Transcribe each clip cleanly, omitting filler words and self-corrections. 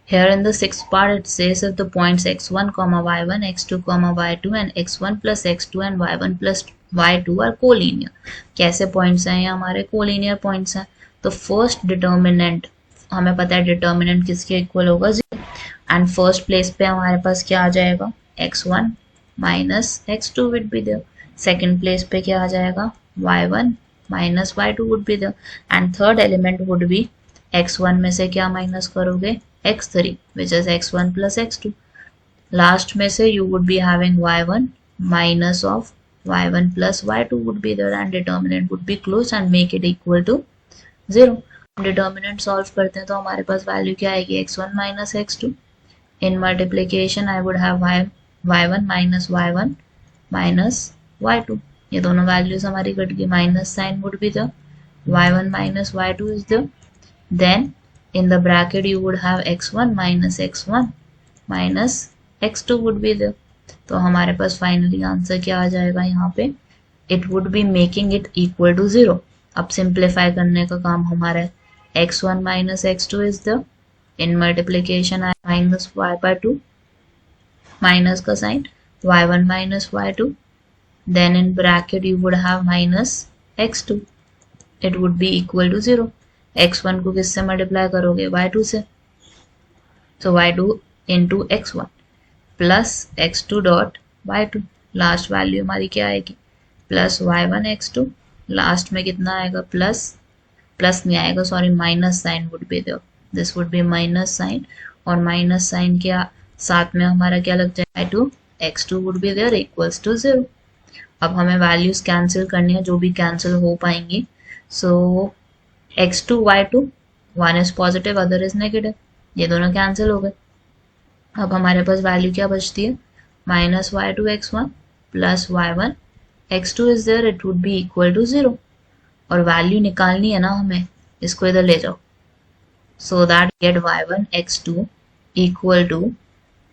Here in the sixth part it says if the points x1, y1, x2, y2 and x1 plus x2 and y1 plus y2 are collinear. कैसे points हैं ये हमारे collinear points हैं. तो first determinant हमें पता है determinant किसके इक्वल होगा 0 एंड फर्स्ट प्लेस पे हमारे पास क्या आ जाएगा x1 minus x2 would be there. Second place पे क्या आ जाएगा y1 minus y2 would be there and third element would be x1 में से क्या माइनस करोगे x3 which is x1 plus x2. Last में से you would be having y1 minus of y1 plus y2 would be there and determinant would be close and make it equal to 0. Determinant solve करते हैं तो हमारे पास value क्या आएगी x1 minus x2. In multiplication I would have y1 minus y1 minus y2. ये दोनों values हमारी कट गई. Minus sign would be the y1 minus y2 is the then in the bracket you would have x1 minus x1 minus x2 would be there. तो हमारे पास finally answer क्या आ जाएगा यहाँ पे it would be making it equal to 0. अब simplify करने का काम हमारा है. x1 minus x2 is the in multiplication minus y by 2 minus का sign y1 minus y2 then in bracket you would have minus x2. it would be equal to 0. x1 को किससे multiply करोगे y2 से. so y2 into x1 plus x2 dot y2. Last value हमारी क्या आएगी plus y1 x2. Last में कितना आएगा प्लस नहीं आएगा sorry minus sign would be there. This would be minus sign और माइनस साइन के साथ में हमारा क्या लग जाएगा y2 x2 would be there equals to 0. अब हमें वैल्यूज कैंसिल करनी है जो भी कैंसिल हो पाएंगी. सो x2 y2 one is positive other is negative. ये दोनों कैंसिल हो गए. अब हमारे पास वैल्यू क्या बचती है minus y2 x1 plus y1 x2 is there it would be equal to 0. और वैल्यू निकालनी है ना हमें. इसको इधर ले जाओ so that get y1 x2 equal to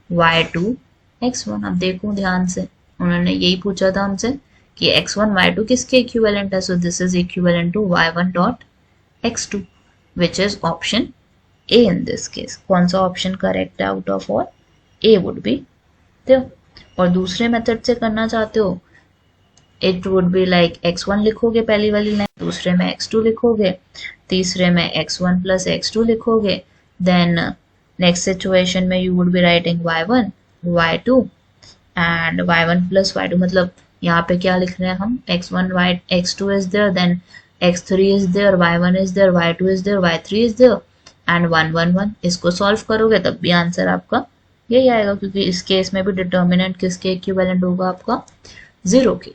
y2 x1. अब देखो ध्यान से उन्होंने यही पूछा था हमसे कि x1 y2 किसके इक्विवेलेंट है. So this is equivalent to y1 dot x2 which is option A in this case. कौन सा ऑप्शन करेक्ट है out of all A would be there. और दूसरे मेथड से करना चाहते हो it would be like x1 लिखोगे पहली वाली लाइन, दूसरे में x2 लिखोगे, तीसरे में x1 plus x2 लिखोगे. then next situation में you would be writing y1 y2 and y1 plus y2. मतलब यहाँ पे क्या लिख रहे हैं हम x1 x2 is there then x3 is there y1 is there y2 is there y3 is there and 1 1 1. इसको सॉल्व करोगे तब भी आंसर आपका यही आएगा क्योंकि इस केस में भी डिटर्मिनेंट किसके इक्विवेलेंट होगा आपका 0 के.